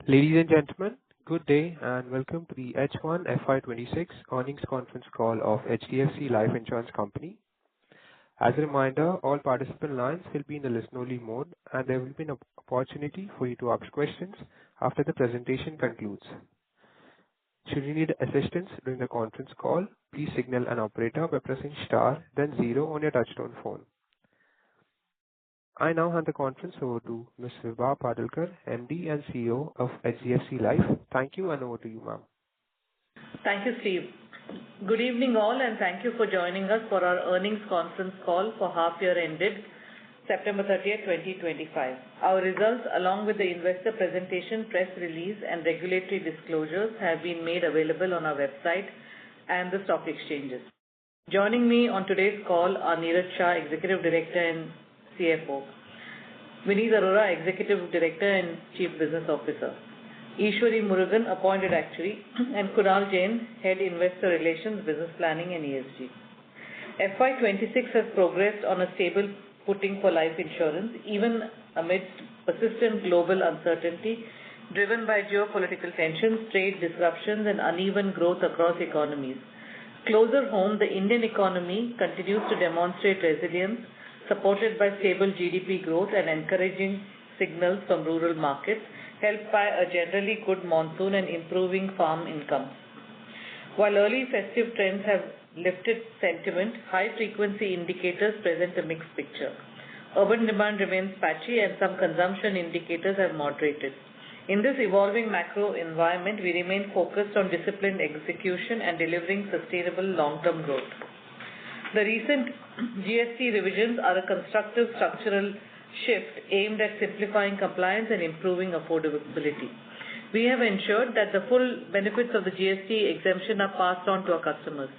Ladies and gentlemen, good day and welcome to the H1FY26 earnings conference call of HDFC Life Insurance Company. As a reminder, all participant lines will be in the listen-only mode, and there will be an opportunity for you to ask questions after the presentation concludes. Should you need assistance during the conference call, please signal an operator by pressing star, then 0 on your touchtone phone. I now hand the conference over to Ms. Vibha Padalkar, MD and CEO of HDFC Life. Thank you, and over to you, ma'am. Thank you, Steve. Good evening all, and thank you for joining us for our earnings conference call for half year ended September 30th, 2025. Our results, along with the investor presentation, press release and regulatory disclosures, have been made available on our website and the stock exchanges. Joining me on today's call are Niraj Shah, Executive Director and CFO, Vineet Arora, Executive Director and Chief Business Officer, Ishwari Murugan, Appointed Actuary, and Kunal Jain, Head Investor Relations, Business Planning and ESG. FY26 has progressed on a stable footing for life insurance, even amidst persistent global uncertainty driven by geopolitical tensions, trade disruptions, and uneven growth across economies. Closer home, the Indian economy continues to demonstrate resilience, supported by stable GDP growth and encouraging signals from rural markets, helped by a generally good monsoon and improving farm incomes. While early festive trends have lifted sentiment, high-frequency indicators present a mixed picture. Urban demand remains patchy and some consumption indicators have moderated. In this evolving macro environment, we remain focused on disciplined execution and delivering sustainable long-term growth. The recent GST revisions are a constructive structural shift aimed at simplifying compliance and improving affordability. We have ensured that the full benefits of the GST exemption are passed on to our customers.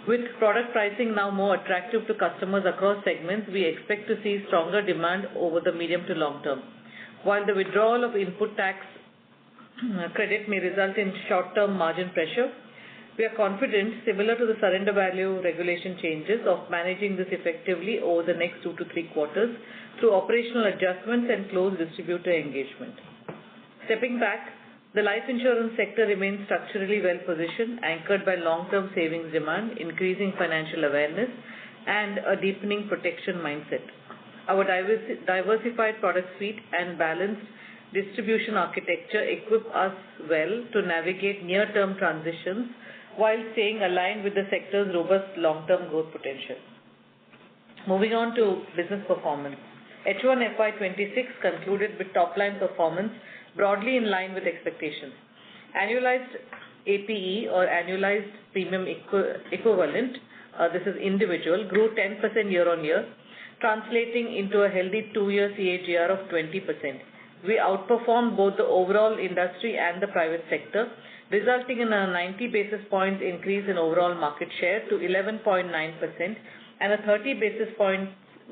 With product pricing now more attractive to customers across segments, we expect to see stronger demand over the medium to long term. While the withdrawal of input tax credit may result in short-term margin pressure, we are confident, similar to the surrender value regulation changes, of managing this effectively over the next 2 to 3 quarters through operational adjustments and close distributor engagement. Stepping back, the life insurance sector remains structurally well positioned, anchored by long-term savings demand, increasing financial awareness, and a deepening protection mindset. Our diversified product suite and balanced distribution architecture equip us well to navigate near-term transitions while staying aligned with the sector's robust long-term growth potential. Moving on to business performance. H1 FY26 concluded with top-line performance broadly in line with expectations. Annualized APE, or annualized premium equivalent, this is individual, grew 10% year-on-year, translating into a healthy 2-year CAGR of 20%. We outperformed both the overall industry and the private sector, resulting in a 90 basis points increase in overall market share to 11.9% and a 30 basis points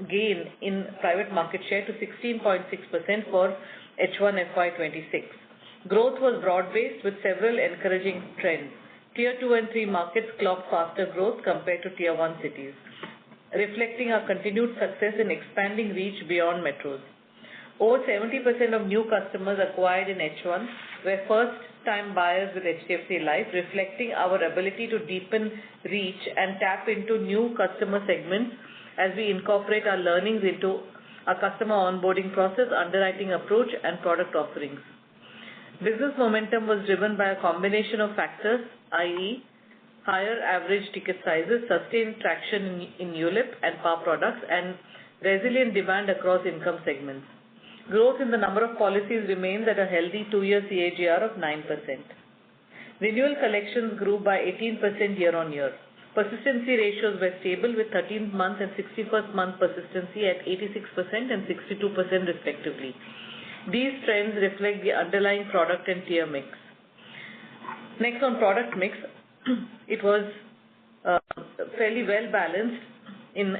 gain in private market share to 16.6% for H1 FY26. Growth was broad-based with several encouraging trends. Tier 2 and 3 markets clocked faster growth compared to Tier 1 cities, reflecting our continued success in expanding reach beyond metros. Over 70% of new customers acquired in H1 were first-time buyers with HDFC Life, reflecting our ability to deepen reach and tap into new customer segments as we incorporate our learnings into our customer onboarding process, underwriting approach, and product offerings. Business momentum was driven by a combination of factors, i.e., higher average ticket sizes, sustained traction in ULIP and PAR products, and resilient demand across income segments. Growth in the number of policies remains at a healthy 2-year CAGR of 9%. Renewal collections grew by 18% year-on-year. Persistency ratios were stable with 13th month and 61st month persistency at 86% and 62% respectively. These trends reflect the underlying product and tier mix. Next, on product mix, it was fairly well balanced in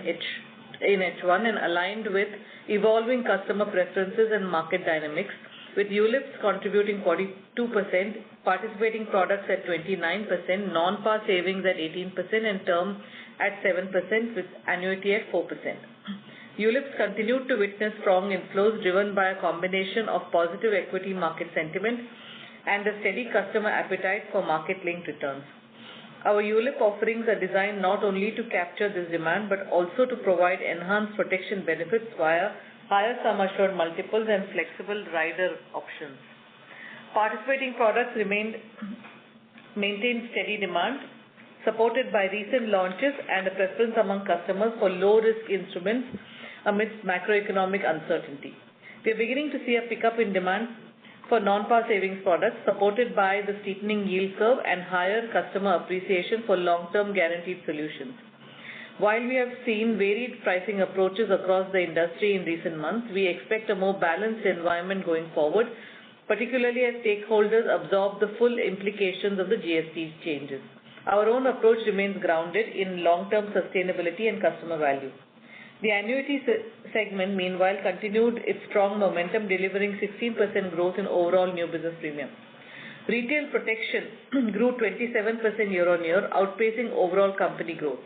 H1 and aligned with evolving customer preferences and market dynamics, with ULIPs contributing 42%, participating products at 29%, non-par savings at 18%, and term at 7%, with annuity at 4%. ULIPs continued to witness strong inflows driven by a combination of positive equity market sentiment and a steady customer appetite for market-linked returns. Our ULIP offerings are designed not only to capture this demand but also to provide enhanced protection benefits via higher sum assured multiples and flexible rider options. Participating products maintained steady demand, supported by recent launches and a preference among customers for low-risk instruments amidst macroeconomic uncertainty. We are beginning to see a pickup in demand for non-par savings products, supported by the steepening yield curve and higher customer appreciation for long-term guaranteed solutions. While we have seen varied pricing approaches across the industry in recent months, we expect a more balanced environment going forward, particularly as stakeholders absorb the full implications of the GST changes. Our own approach remains grounded in long-term sustainability and customer value. The annuity segment, meanwhile, continued its strong momentum, delivering 16% growth in overall new business premium. Retail protection grew 27% year-on-year, outpacing overall company growth.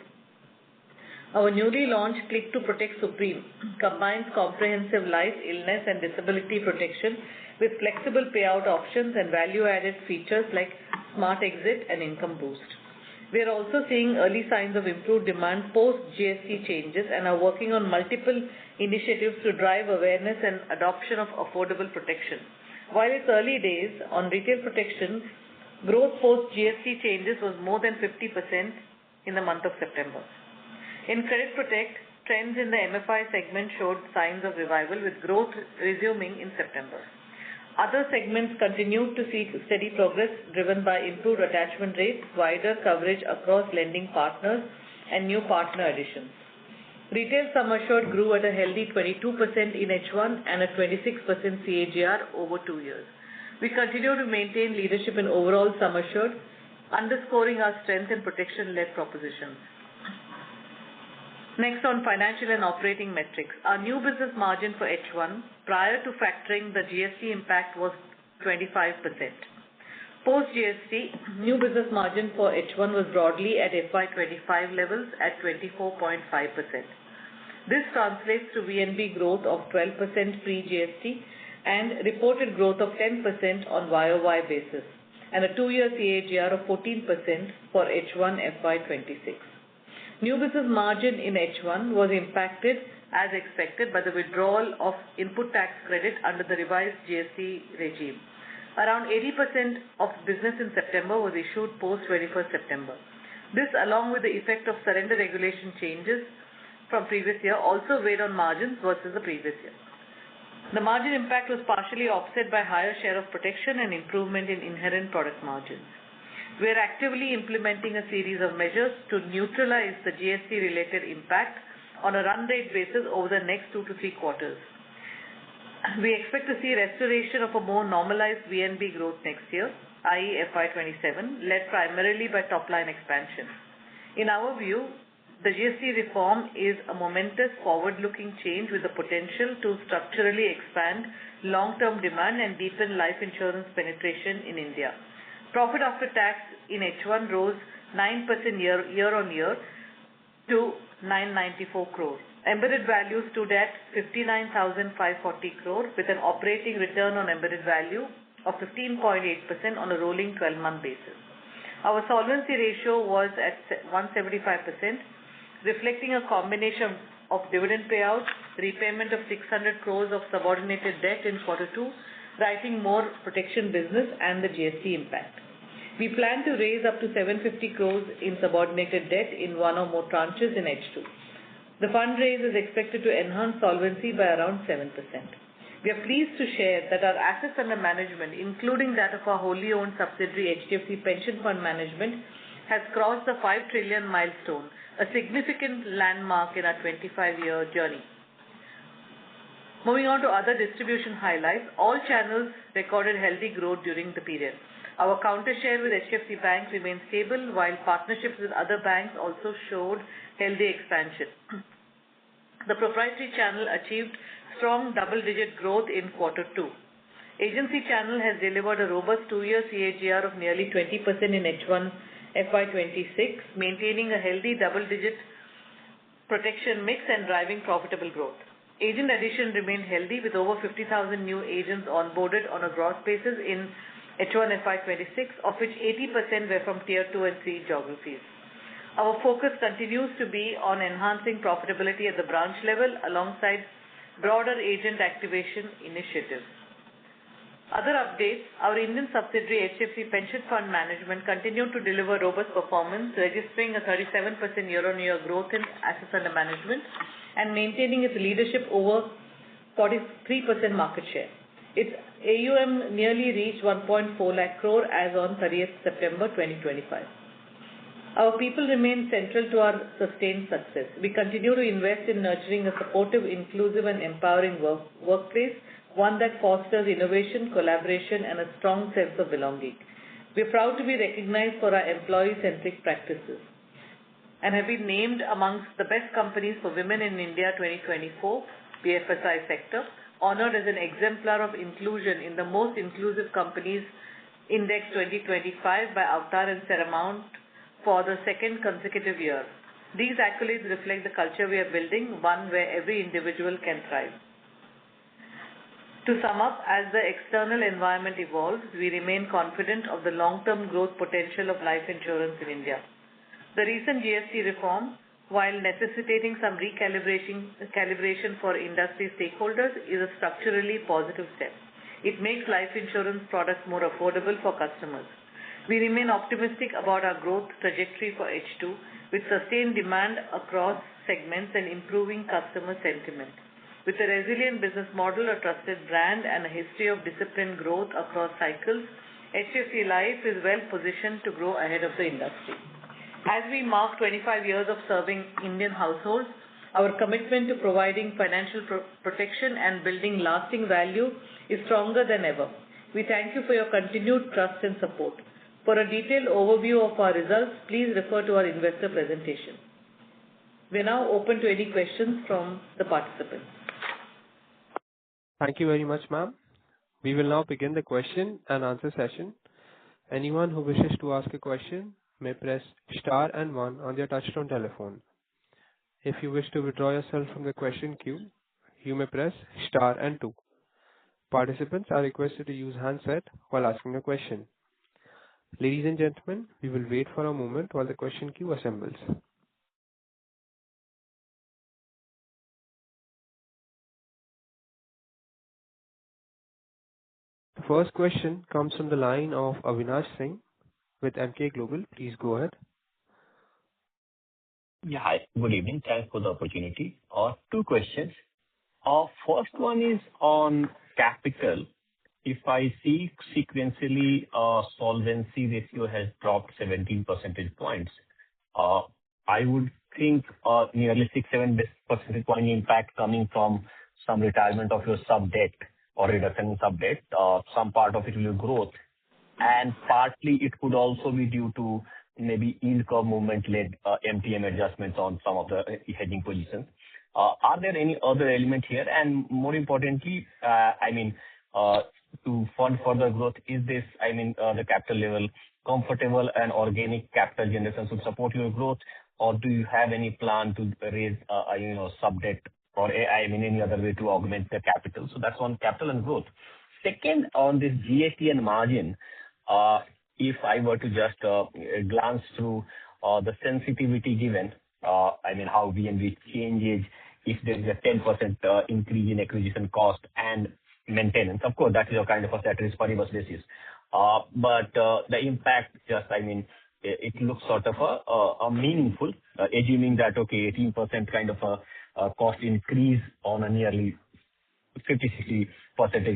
Our newly launched Click to Protect Supreme combines comprehensive life, illness and disability protection with flexible payout options and value-added features like Smart Exit and Income Boost. We are also seeing early signs of improved demand post-GST changes and are working on multiple initiatives to drive awareness and adoption of affordable protection. While it's early days on retail protection, growth post-GST changes was more than 50% in the month of September. In Credit Protect, trends in the MFI segment showed signs of revival with growth resuming in September. Other segments continued to see steady progress driven by improved attachment rates, wider coverage across lending partners and new partner additions. Retail sum assured grew at a healthy 22% in H1 and a 26% CAGR over 2 years. We continue to maintain leadership in overall sum assured, underscoring our strength in protection-led propositions. Next on financial and operating metrics. Our new business margin for H1 prior to factoring the GST impact was 25%. Post-GST, new business margin for H1 was broadly at FY25 levels at 24.5%. This translates to VNB growth of 12% pre-GST and reported growth of 10% on YOY basis and a 2-year CAGR of 14% for H1 FY26. New business margin in H1 was impacted as expected by the withdrawal of input tax credit under the revised GST regime. Around 80% of business in September was issued post 21st September. This, along with the effect of surrender regulation changes from previous year, also weighed on margins versus the previous year. The margin impact was partially offset by higher share of protection and improvement in inherent product margins. We are actively implementing a series of measures to neutralize the GST-related impact on a run rate basis over the next 2 to 3 quarters. We expect to see restoration of a more normalized VNB growth next year, i.e. FY27, led primarily by top-line expansion. In our view, the GST reform is a momentous forward-looking change with the potential to structurally expand long-term demand and deepen life insurance penetration in India. Profit after tax in H1 rose 9% year-on-year to 994 crore. Embedded value stood at 59,540 crore with an operating return on embedded value of 15.8% on a rolling 12-month basis. Our solvency ratio was at 175%, reflecting a combination of dividend payouts, repayment of 600 crores of subordinated debt in Q2, writing more protection business and the GST impact. We plan to raise up to 750 crores in subordinated debt in one or more tranches in H2. The fundraise is expected to enhance solvency by around 7%. We are pleased to share that our assets under management, including that of our wholly owned subsidiary HDFC Pension Fund Management, has crossed the 5 trillion milestone, a significant landmark in our 25-year journey. Moving on to other distribution highlights, all channels recorded healthy growth during the period. Our counter share with HDFC Bank remained stable, while partnerships with other banks also showed healthy expansion. The proprietary channel achieved strong double-digit growth in Q2. Agency channel has delivered a robust 2-year CAGR of nearly 20% in H1 FY26, maintaining a healthy double-digit protection mix and driving profitable growth. Agent addition remained healthy with over 50,000 new agents onboarded on a gross basis in H1FY26, of which 80% were from Tier 2 and 3 geographies. Our focus continues to be on enhancing profitability at the branch level alongside broader agent activation initiatives. Other updates, our Indian subsidiary HDFC Pension Fund Management continued to deliver robust performance, registering a 37% year-on-year growth in assets under management and maintaining its leadership over 43% market share. Its AUM nearly reached 1.4 lakh crore as on 30th September 2025. Our people remain central to our sustained success. We continue to invest in nurturing a supportive, inclusive and empowering workplace, one that fosters innovation, collaboration and a strong sense of belonging. We are proud to be recognized for our employee-centric practices and have been named amongst the best companies for women in India 2024 BFSI sector, honored as an exemplar of inclusion in the most inclusive companies index 2025 by Avatar and Seramount for the second consecutive year. These accolades reflect the culture we are building, one where every individual can thrive. To sum up, as the external environment evolves, we remain confident of the long-term growth potential of life insurance in India. The recent GST reform, while necessitating some calibration for industry stakeholders, is a structurally positive step. It makes life insurance products more affordable for customers. We remain optimistic about our growth trajectory for H2, with sustained demand across segments and improving customer sentiment. With a resilient business model, a trusted brand, and a history of disciplined growth across cycles, HDFC Life is well positioned to grow ahead of the industry. As we mark 25 years of serving Indian households, our commitment to providing financial protection and building lasting value is stronger than ever. We thank you for your continued trust and support. For a detailed overview of our results, please refer to our investor presentation. We are now open to any questions from the participants. Thank you very much, ma'am. We will now begin the question and answer session. Anyone who wishes to ask a question may press star and 1 on their touchtone telephone. If you wish to withdraw yourself from the question queue, you may press star and 2. Participants are requested to use handset while asking a question. Ladies and gentlemen, we will wait for a moment while the question queue assembles. The first question comes from the line of Avinash Singh with Emkay Global. Please go ahead. Yeah, hi. Good evening. Thanks for the opportunity. Two questions. First one is on capital. If I see sequentially, solvency ratio has dropped 17 percentage points. I would think nearly 6-7 percentage point impact coming from some retirement of your sub-debt or reduction in sub-debt. Some part of it will be growth, and partly it could also be due to maybe yield curve movement-led MTM adjustments on some of the hedging positions. Are there any other element here? And more importantly, to fund further growth, is this, the capital level comfortable and organic capital generation should support your growth, or do you have any plan to raise, sub-debt or, any other way to augment the capital? So that's on capital and growth. Second, on this GST and margin, if I were to just glance through the sensitivity given, how VNB changes if there is a 10% increase in acquisition cost and maintenance. Of course, that is a kind of a ceteris paribus basis. But the impact just, it looks sort of a meaningful, assuming that, 18% kind of a cost increase on a nearly 50-60%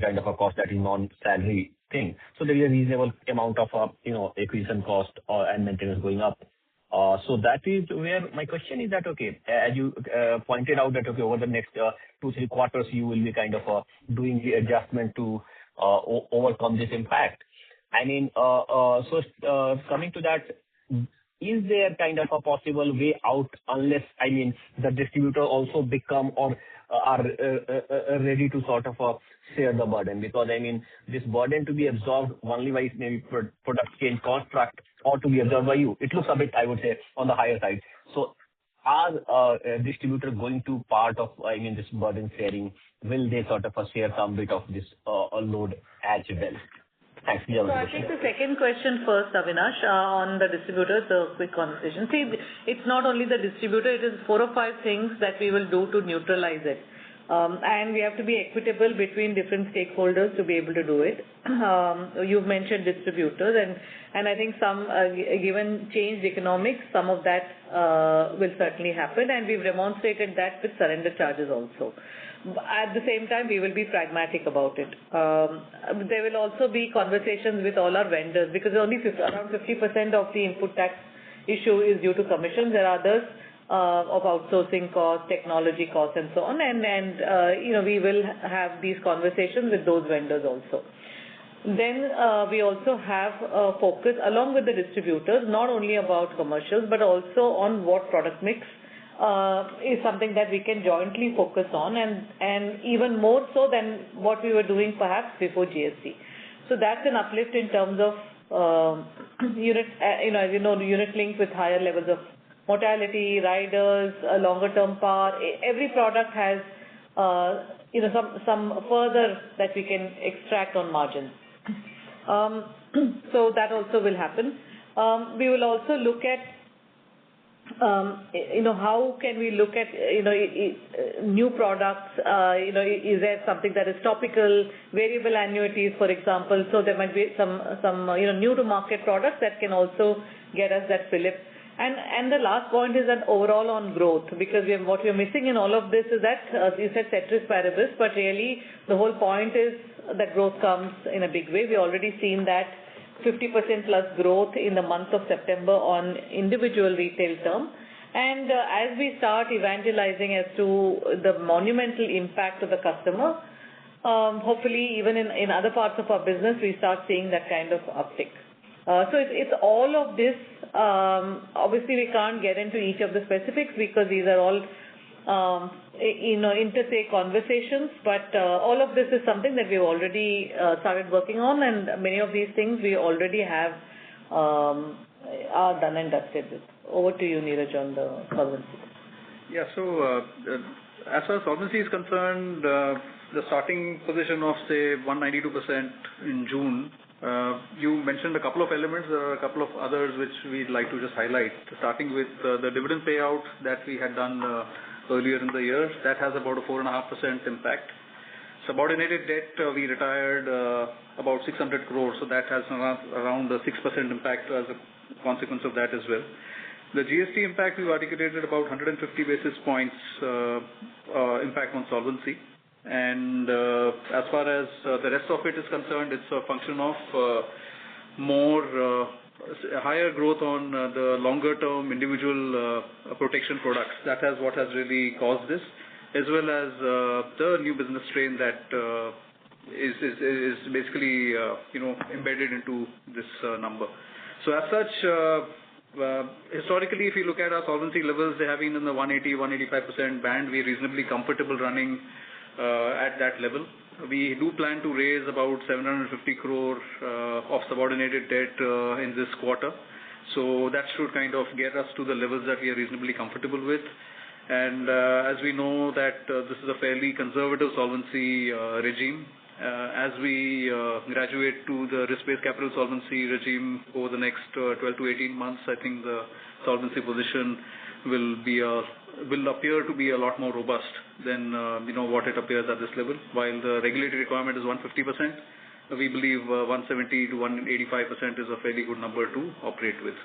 kind of a cost that is non-salary thing. So there is a reasonable amount of, acquisition cost and maintenance going up. So that is where my question is that, as you pointed out that, over the next 2-3 quarters, you will be kind of doing the adjustment to overcome this impact. Coming to that, is there kind of a possible way out unless, the distributor also become or are ready to sort of share the burden? Because, this burden to be absorbed only by maybe product change contract or to be absorbed by you, it looks a bit, I would say, on the higher side. So are distributor going to part of, this burden sharing? Will they sort of share some bit of this load as well? Thanks. So I'll take the second question first, Avinash, on the distributors, a quick conversation. See, it's not only the distributor, it is 4 or 5 things that we will do to neutralize it. And we have to be equitable between different stakeholders to be able to do it. You've mentioned distributors, and I think some, given changed economics, some of that will certainly happen, and we've demonstrated that with surrender charges also. At the same time, we will be pragmatic about it. There will also be conversations with all our vendors, because only around 50% of the input tax issue is due to commissions. There are others of outsourcing costs, technology costs, and so on. And we will have these conversations with those vendors also. Then we also have a focus along with the distributors, not only about commercials, but also on what product mix is something that we can jointly focus on, and even more so than what we were doing perhaps before GST. So that's an uplift in terms of unit, as you know, unit linked with higher levels of mortality, riders, longer term par. Every product has some further that we can extract on margins. So that also will happen. We will also look at how can we look at new products? Is there something that is topical, variable annuities, for example? So there might be some new to market products that can also get us that fillip. And the last point is that overall on growth, because what we are missing in all of this is that you said ceteris paribus, but really the whole point is that growth comes in a big way. We already seen that 50% plus growth in the month of September on individual retail term. And as we start evangelizing as to the monumental impact of the customer, hopefully even in other parts of our business, we start seeing that kind of uptick. So it's all of this. Obviously, we can't get into each of the specifics because these are all inter-se conversations, but all of this is something that we've already started working on, and many of these things we already have are done and dusted with. Over to you, Neeraj, on the solvency. Yeah, so as far as solvency is concerned, the starting position of say 192% in June, you mentioned a couple of elements. There are a couple of others which we'd like to just highlight, starting with the dividend payout that we had done earlier in the year. That has about a 4.5% impact. Subordinated debt, we retired about 600 crores, so that has around a 6% impact as a consequence of that as well. The GST impact, we've articulated about 150 basis points impact on solvency. And as far as the rest of it is concerned, it's a function of higher growth on the longer term individual protection products. That has what has really caused this, as well as the new business strain that is basically embedded into this number. So as such, historically, if you look at our solvency levels, they have been in the 180-185% band. We're reasonably comfortable running at that level. We do plan to raise about 750 crore of subordinated debt in this quarter. So that should kind of get us to the levels that we are reasonably comfortable with. And as we know that this is a fairly conservative solvency regime. As we graduate to the risk-based capital solvency regime over the next 12 to 18 months, I think the solvency position will appear to be a lot more robust than what it appears at this level. While the regulatory requirement is 150%, we believe 170 to 185% is a fairly good number to operate with.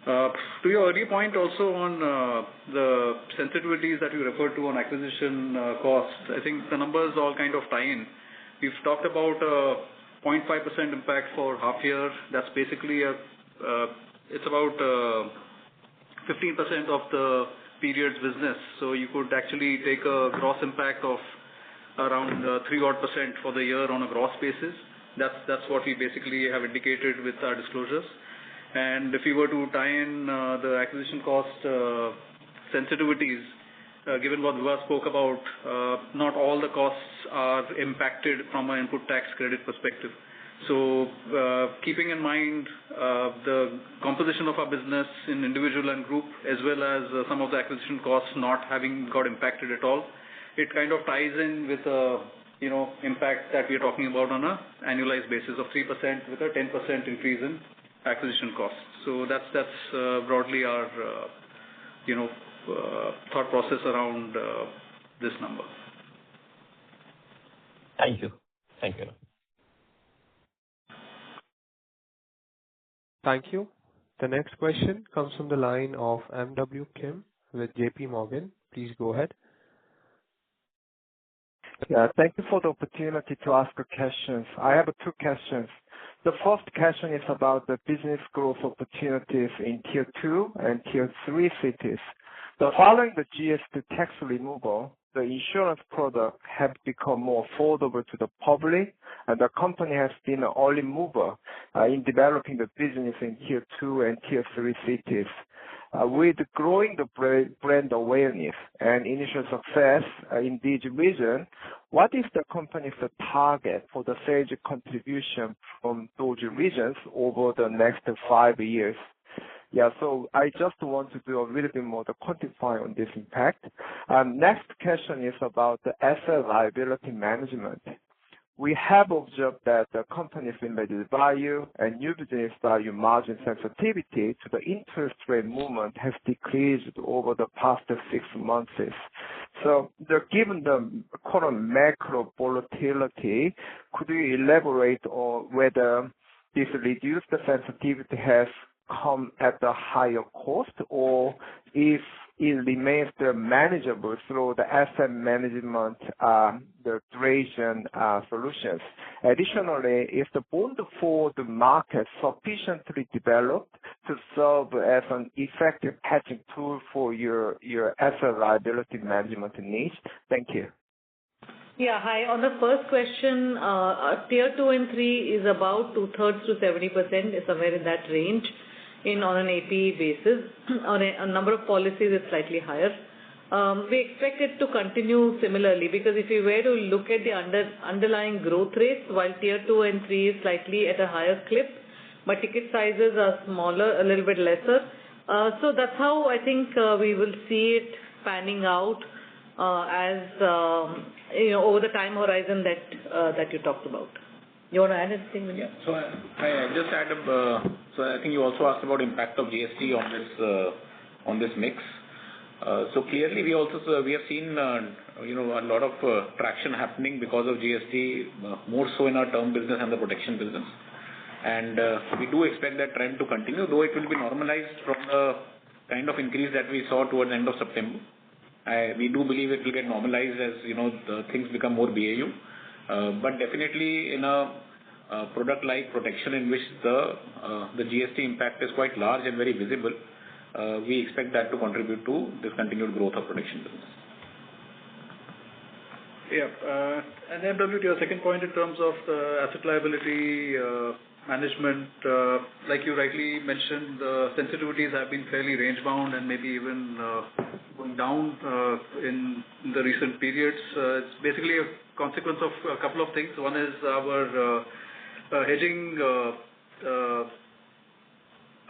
To your earlier point also on the sensitivities that you referred to on acquisition costs, I think the numbers all kind of tie in. We've talked about 0.5% impact for half year. That's basically it's about 15% of the period's business. So you could actually take a gross impact of around 3% for the year on a gross basis. That's what we basically have indicated with our disclosures. And if you were to tie in the acquisition cost sensitivities, given what Viva spoke about, not all the costs are impacted from an input tax credit perspective. So keeping in mind the composition of our business in individual and group, as well as some of the acquisition costs not having got impacted at all, it kind of ties in with a impact that we are talking about on a annualized basis of 3% with a 10% increase in acquisition costs. So that's broadly our thought process around this number. Thank you. Thank you. Thank you. The next question comes from the line of M.W. Kim with JP Morgan. Please go ahead. Yeah, thank you for the opportunity to ask questions. I have two questions. The first question is about the business growth opportunities in Tier 2 and Tier 3 cities. So following the GST tax removal, the insurance products have become more affordable to the public, and the company has been an early mover in developing the business in Tier 2 and Tier 3 cities. With growing the brand awareness and initial success in these regions, what is the company's target for the sales contribution from those regions over the next 5 years? Yeah, so I just want to do a little bit more to quantify on this impact. Next question is about the asset liability management. We have observed that the company's embedded value and new business value margin sensitivity to the interest rate movement has decreased over the past 6 months. So given the current macro volatility, could you elaborate on whether this reduced sensitivity has come at a higher cost, or if it remains manageable through the asset management, the duration solutions? Additionally, is the bond forward market sufficiently developed to serve as an effective hedging tool for your asset liability management needs? Thank you. Yeah, hi. On the first question, Tier 2 and 3 is about 2/3 to 70%, is somewhere in that range. On an APE basis. On a number of policies, it's slightly higher. We expect it to continue similarly, because if we were to look at the underlying growth rates, while Tier 2 and 3 is slightly at a higher clip, but ticket sizes are smaller, a little bit lesser. So that's how I think we will see it panning out as over the time horizon that you talked about. You want to add anything? Yeah. So I just add so I think you also asked about impact of GST on this mix. So clearly we have seen a lot of traction happening because of GST, more so in our term business and the protection business. And we do expect that trend to continue, though it will be normalized from the kind of increase that we saw towards the end of September. We do believe it will get normalized as the things become more BAU. But definitely in a product like protection, in which the GST impact is quite large and very visible, we expect that to contribute to this continued growth of protection business. Yeah, and MW, to your second point in terms of asset liability management, like you rightly mentioned, the sensitivities have been fairly range bound and maybe even going down in the recent periods. It's basically a consequence of a couple of things. One is our hedging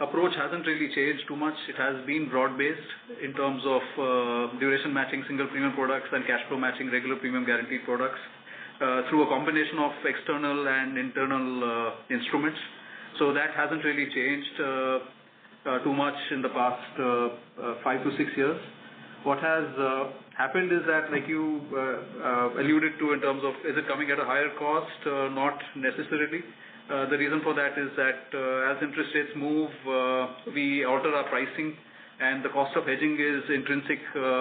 approach hasn't really changed too much. It has been broad-based in terms of duration matching single premium products and cash flow matching regular premium guaranteed products through a combination of external and internal instruments. So that hasn't really changed too much in the past 5 to 6 years. What has happened is that, like you alluded to in terms of is it coming at a higher cost? Not necessarily. The reason for that is that as interest rates move, we alter our pricing, and the cost of hedging is intrinsic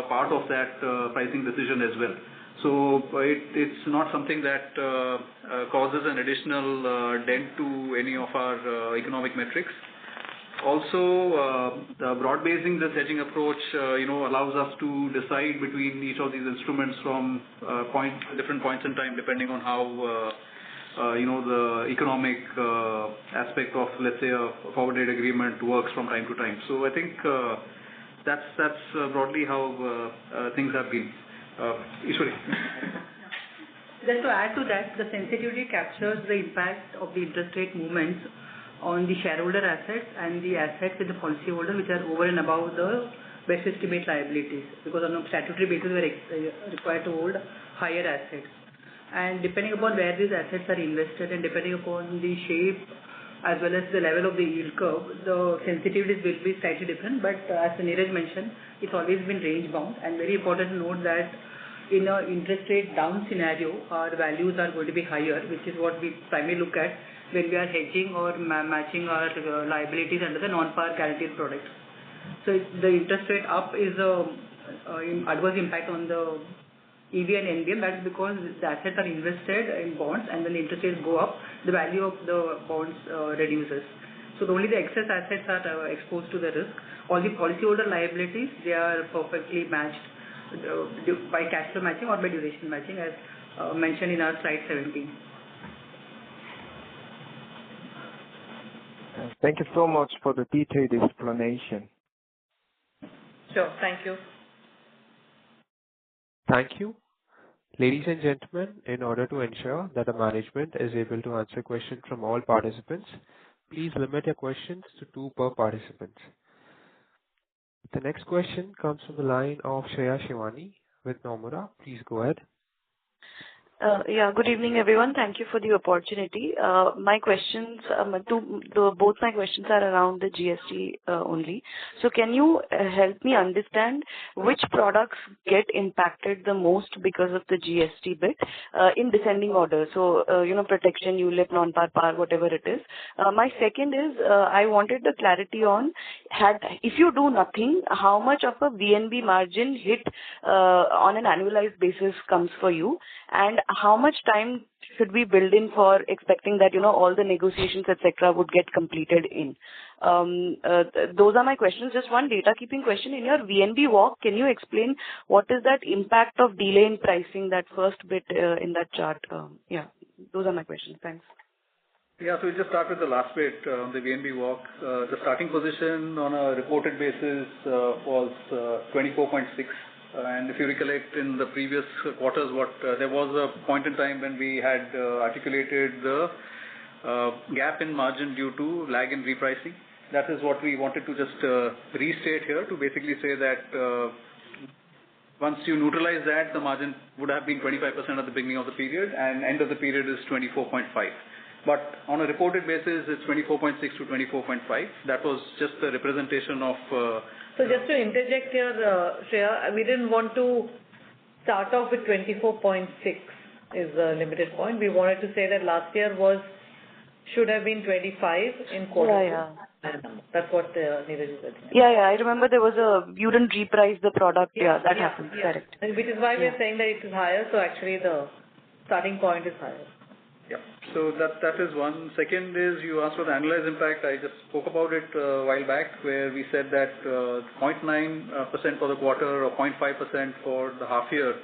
part of that pricing decision as well. So it's not something that causes an additional dent to any of our economic metrics. Also, the broad-basing this hedging approach, allows us to decide between each of these instruments from different points in time, depending on how the economic aspect of, let's say, a forward rate agreement works from time to time. So I think that's broadly how things have been. Ishwari. Just to add to that, the sensitivity captures the impact of the interest rate movements on the shareholder assets and the assets with the policyholder, which are over and above the best estimate liabilities, because on a statutory basis we are required to hold higher assets. And depending upon where these assets are invested and depending upon the shape as well as the level of the yield curve, the sensitivities will be slightly different. But as Neeraj mentioned, it's always been range bound, and very important to note that in an interest rate down scenario, our values are going to be higher, which is what we primarily look at when we are hedging or matching our liabilities under the non-par guaranteed products. So the interest rate up is a adverse impact on the EV and NBM. That is because the assets are invested in bonds, and when the interest rates go up, the value of the bonds reduces. So only the excess assets are exposed to the risk. All the policyholder liabilities, they are perfectly matched by cash flow matching or by duration matching, as mentioned in our slide 17. Thank you so much for the detailed explanation. Sure. Thank you. Thank you. Ladies and gentlemen, in order to ensure that the management is able to answer questions from all participants, please limit your questions to 2 per participant. The next question comes from the line of Shreya Shivani with Nomura. Please go ahead. Good evening, everyone. Thank you for the opportunity. My questions, both my questions are around the GST only. So can you help me understand which products get impacted the most because of the GST bit in descending order? So, protection, ULIP, non-par, par, whatever it is. My second is, I wanted the clarity on, if you do nothing, how much of a VNB margin hit on an annualized basis comes for you? And how much time should we build in for expecting that, all the negotiations, etc., would get completed in? Those are my questions. Just one data keeping question. In your VNB walk, can you explain what is that impact of delay in pricing, that first bit in that chart? Those are my questions. Thanks. Yeah, so we'll just start with the last bit on the VNB walk. The starting position on a reported basis was 24.6. And if you recollect in the previous quarters, there was a point in time when we had articulated the gap in margin due to lag in repricing. That is what we wanted to just restate here, to basically say that once you neutralize that, the margin would have been 25% at the beginning of the period, and end of the period is 24.5. But on a reported basis, it's 24.6 to 24.5. That was just the representation of... So just to interject here, Shreya, we didn't want to start off with 24.6 is the limited point. We wanted to say that last year should have been 25 in quarter. Yeah. That's what Neeraj said. Yeah, I remember you didn't reprice the product. Yeah, that happened. Correct. Which is why we're saying that it is higher. So actually the starting point is higher. Yeah. So that is one. Second is, you asked for the annualized impact. I just spoke about it a while back, where we said that 0.9% for the quarter or 0.5% for the half year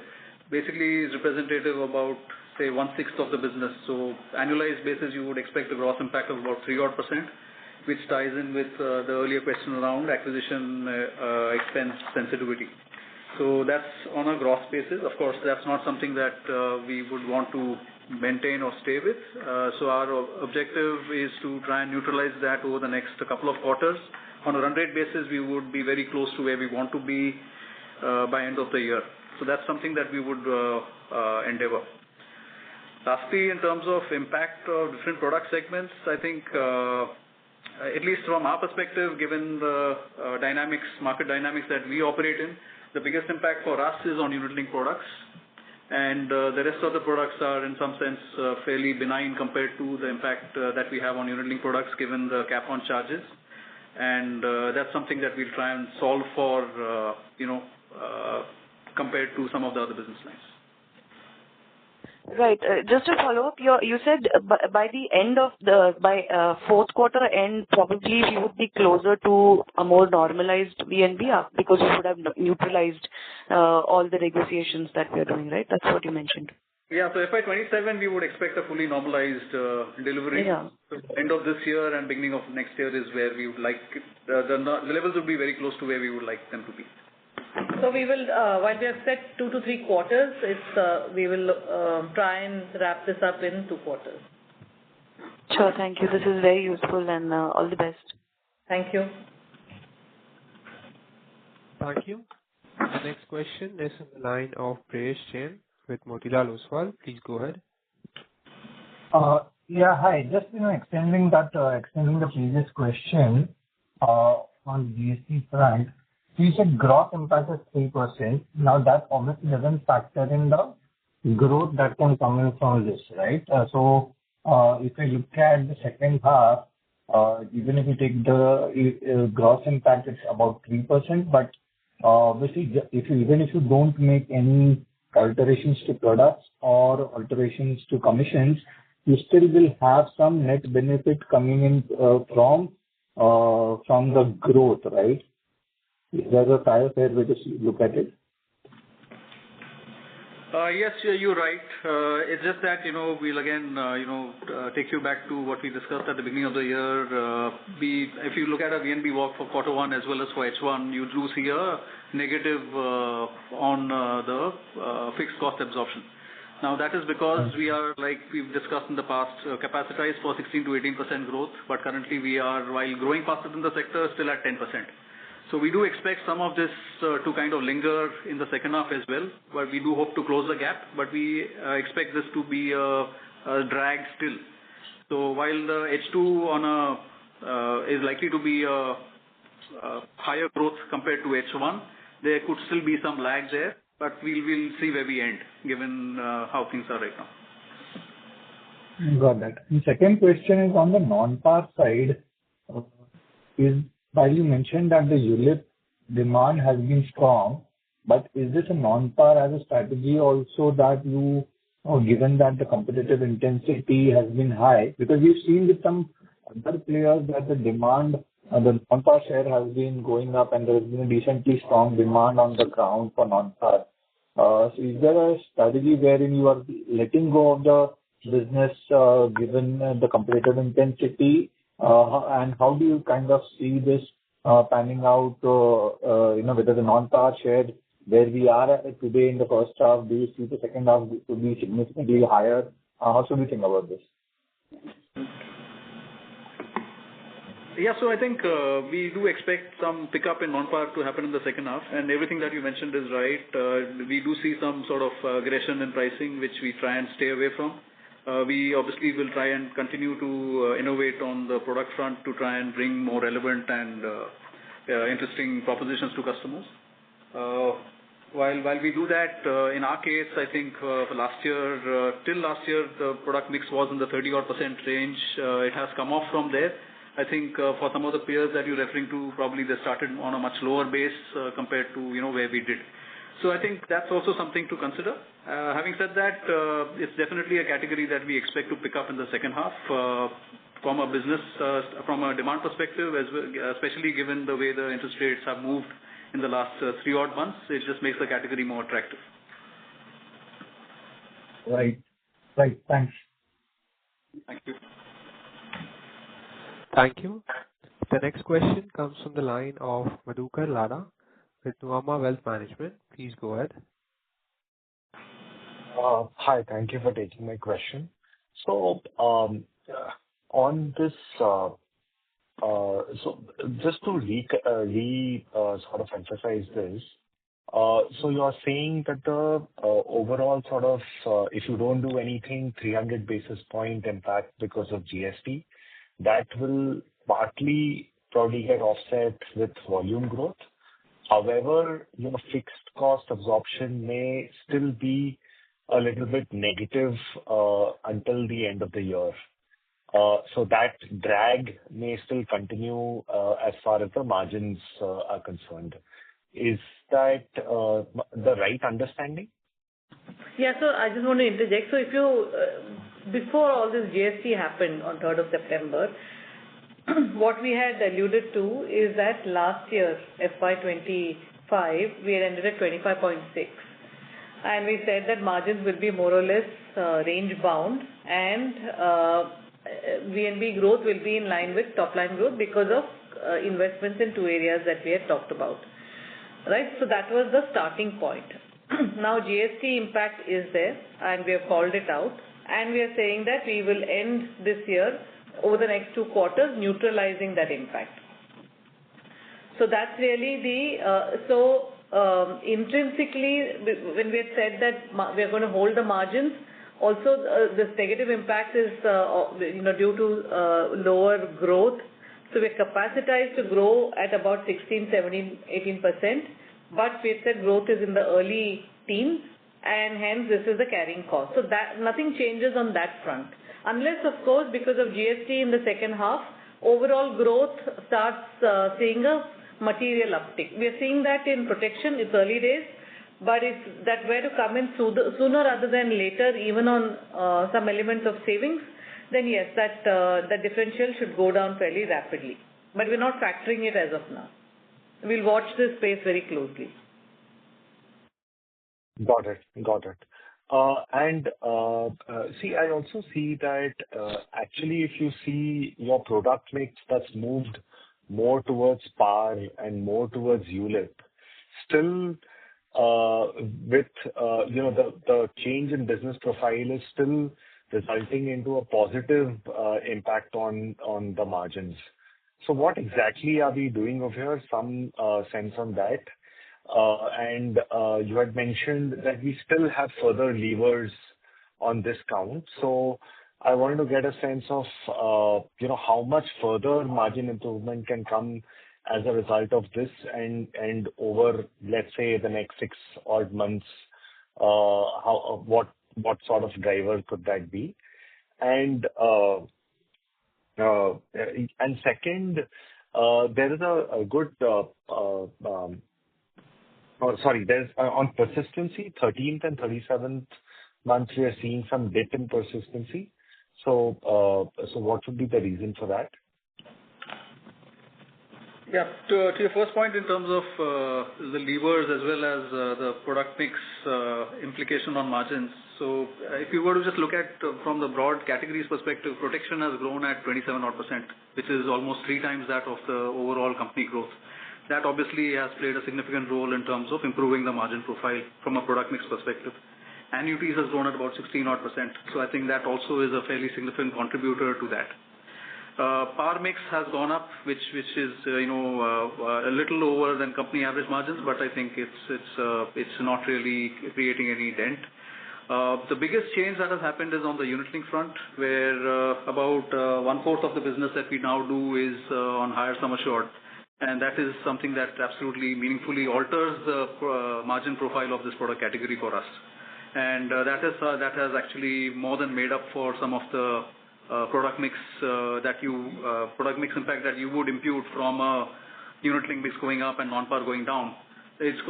basically is representative of about, say, 1/6 of the business. So annualized basis, you would expect a gross impact of about 3-odd%, which ties in with the earlier question around acquisition expense sensitivity. So that's on a gross basis. Of course, that's not something that we would want to maintain or stay with. So our objective is to try and neutralize that over the next couple of quarters. On a run rate basis, we would be very close to where we want to be by end of the year. So that's something that we would endeavor. Lastly, in terms of impact of different product segments, I think at least from our perspective, given the market dynamics that we operate in, the biggest impact for us is on unit-linked products. And the rest of the products are in some sense fairly benign compared to the impact that we have on unit-linked products given the cap on charges. And that's something that we'll try and solve for, compared to some of the other business lines. Right. Just to follow up, you said by the end of fourth quarter end, probably we would be closer to a more normalized VNB because you would have neutralized all the negotiations that we are doing, right? That's what you mentioned. Yeah, so FY27 we would expect a fully normalized delivery. Yeah. So end of this year and beginning of next year is where we would like the levels would be very close to where we would like them to be. So we will, while we have set 2 to 3 quarters, we will try and wrap this up in 2 quarters. Sure, thank you. This is very useful and all the best. Thank you. Thank you. The next question is in the line of Prayesh Jain with Motilal Oswal. Please go ahead. Yeah, hi. Just, extending the previous question on GST front. So you said gross impact is 3%. Now that obviously doesn't factor in the growth that can come in from this, right? So if I look at the second half, even if you take the gross impact, it's about 3%. But obviously, even if you don't make any alterations to products or alterations to commissions, you still will have some net benefit coming in from the growth, right? Is that a fair way to look at it? Yes, you're right. It's just that, we'll again, take you back to what we discussed at the beginning of the year. If you look at a VNB walk for quarter one as well as for H1, you do see a negative on the fixed cost absorption. Now that is because we are, like we've discussed in the past, capacitized for 16 to 18% growth, but currently we are, while growing faster than the sector, still at 10%. So we do expect some of this to kind of linger in the second half as well, but we do hope to close the gap, but we expect this to be a drag still. So while the H2 is likely to be a higher growth compared to H1, there could still be some lag there, but we'll see where we end, given how things are right now. Got that. The second question is on the non-par side. While you mentioned that the ULIP demand has been strong, but is this a non-par as a strategy also that you, given that the competitive intensity has been high? Because we've seen with some other players that the demand, the non-par share has been going up and there has been a decently strong demand on the ground for non-par. So is there a strategy wherein you are letting go of the business given the competitive intensity? And how do you kind of see this panning out, whether the non-par share where we are today in the first half, do you see the second half to be significantly higher? How should we think about this? Yeah, so I think we do expect some pickup in non-par to happen in the second half, and everything that you mentioned is right. We do see some sort of aggression in pricing, which we try and stay away from. We obviously will try and continue to innovate on the product front to try and bring more relevant and interesting propositions to customers. While we do that, in our case, I think for last year, till last year, the product mix was in the 30-odd% range. It has come off from there. I think for some of the peers that you're referring to, probably they started on a much lower base compared to where we did. So I think that's also something to consider. Having said that, it's definitely a category that we expect to pick up in the second half from a business, from a demand perspective, as well, especially given the way the interest rates have moved in the last 3-odd months. It just makes the category more attractive. Right. Thanks. Thank you. Thank you. The next question comes from the line of Madhukar Ladha with Nuvama Wealth Management. Please go ahead. Hi, thank you for taking my question. So, on this, so just to sort of emphasize this, so you are saying that the overall sort of, if you don't do anything, 300 basis point impact because of GST, that will partly probably get offset with volume growth. However, fixed cost absorption may still be a little bit negative until the end of the year. So that drag may still continue as far as the margins are concerned. Is that the right understanding? Yeah, so I just want to interject. So if you, before all this GST happened on 3rd of September, what we had alluded to is that last year, FY25, we had ended at 25.6. And we said that margins will be more or less range bound and VNB growth will be in line with top line growth because of investments in two areas that we had talked about. right? So that was the starting point. Now GST impact is there and we have called it out, and we are saying that we will end this year over the next 2 quarters neutralizing that impact. So that's really intrinsically, when we had said that we are going to hold the margins, also this negative impact is due to lower growth. So we're capacitized to grow at about 16, 17, 18%, but we said growth is in the early teens, and hence this is the carrying cost. So that nothing changes on that front, unless of course because of GST in the second half, overall growth starts seeing a material uptick. We are seeing that in protection. It's early days, but if that were to come in sooner rather than later, even on some elements of savings, then yes, that the differential should go down fairly rapidly. But we're not factoring it as of now. We'll watch this space very closely. Got it. See, I also see that actually if you see your product mix that's moved more towards par and more towards ULIP, still with the change in business profile is still resulting into a positive impact on the margins. So what exactly are we doing over here? Some sense on that. And you had mentioned that we still have further levers on this count. So I wanted to get a sense of how much further margin improvement can come as a result of this, and over, let's say, the next 6 odd months, what sort of driver could that be? And second, there is a good there's on persistency, 13th and 37th months, we are seeing some dip in persistency. So what would be the reason for that? Yeah, to your first point in terms of the levers as well as the product mix implication on margins. So if you were to just look at from the broad categories perspective, protection has grown at 27%, which is almost 3 times that of the overall company growth. That obviously has played a significant role in terms of improving the margin profile from a product mix perspective. Annuities has grown at about 16%. So I think that also is a fairly significant contributor to that. Par mix has gone up, which is a little lower than company average margins, but I think it's not really creating any dent. The biggest change that has happened is on the unit-linked front, where about 1/4 of the business that we now do is on higher sum assured, and that is something that absolutely meaningfully alters the margin profile of this product category for us, and that has actually more than made up for some of the product mix impact that you would impute from a unit-linked mix going up and non-par going down. It's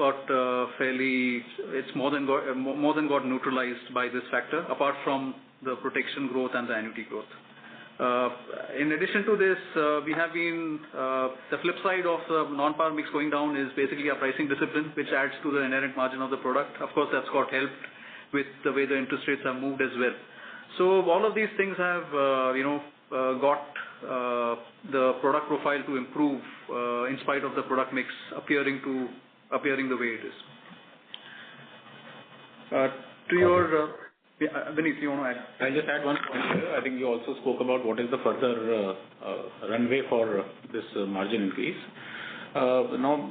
more than got neutralized by this factor, apart from the protection growth and the annuity growth. In addition to this, we have been the flip side of the non-par mix going down is basically a pricing discipline, which adds to the inherent margin of the product. Of course, that's got helped with the way the interest rates have moved as well. So all of these things have got the product profile to improve in spite of the product mix appearing the way it is. To your Vineet, you want to add? I'll just add one point here. I think you also spoke about what is the further runway for this margin increase. Now,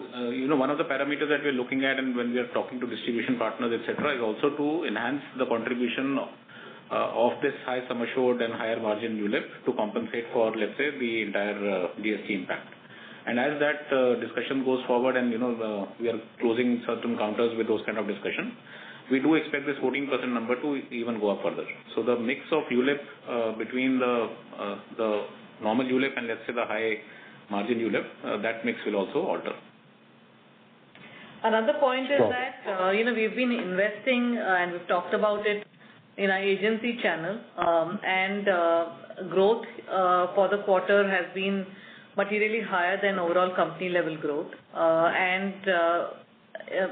one of the parameters that we're looking at, and when we are talking to distribution partners, etc., is also to enhance the contribution of this high sum assured and higher margin ULIP to compensate for, let's say, the entire GST impact. And as that discussion goes forward, and we are closing certain counters with those kind of discussion, we do expect this 14% number to even go up further. So the mix of ULIP between the normal ULIP and, let's say, the high margin ULIP, that mix will also alter. Another point is that we've been investing and we've talked about it in our agency channel, and growth for the quarter has been materially higher than overall company level growth, and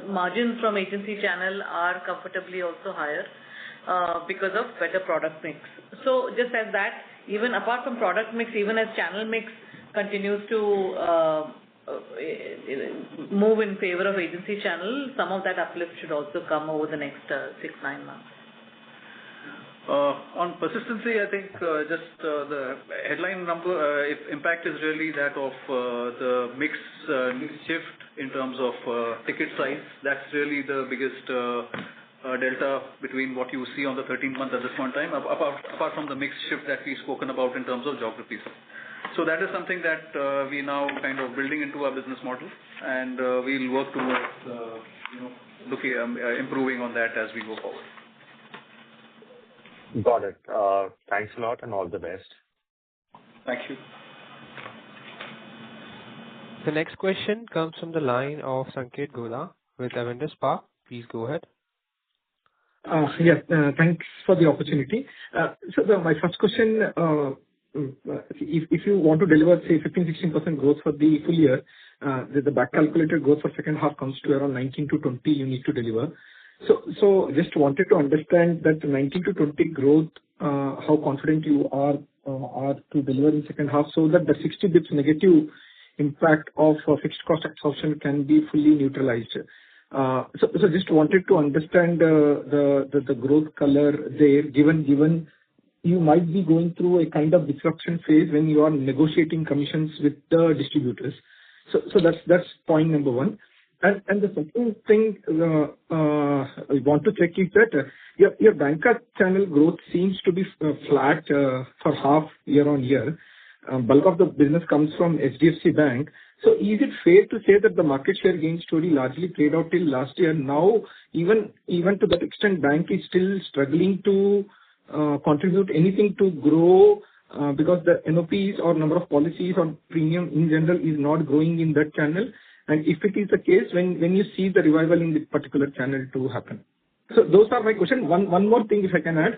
margins from agency channel are comfortably also higher because of better product mix. So just as that, even apart from product mix, even as channel mix continues to move in favor of agency channel, some of that uplift should also come over the next 6-9 months. On persistency, I think just the headline number impact is really that of the mix shift in terms of ticket size. That's really the biggest delta between what you see on the 13th month at this point in time, apart from the mix shift that we've spoken about in terms of geographies. So that is something that we now kind of building into our business model, and we'll work towards improving on that as we go forward. Got it. Thanks a lot and all the best. Thank you. The next question comes from the line of Sanket Godha with Avendus Spark. Please go ahead. Yes, thanks for the opportunity. My first question, if you want to deliver, say, 15-16% growth for the full year, the back calculated growth for second half comes to around 19 to 20 you need to deliver. So just wanted to understand that 19 to 20 growth, how confident you are to deliver in second half, so that the 60 bps negative impact of fixed cost absorption can be fully neutralized. So just wanted to understand the growth color there, given you might be going through a kind of disruption phase when you are negotiating commissions with the distributors. So that's point number one. And the second thing I want to check is that your banker channel growth seems to be flat for half year on year. Bulk of the business comes from HDFC Bank. So is it fair to say that the market share gain story largely played out till last year? Now, even to that extent, bank is still struggling to contribute anything to grow because the NOPs or number of policies or premium in general is not growing in that channel. And if it is the case, when you see the revival in the particular channel to happen. So those are my questions. One more thing, if I can add.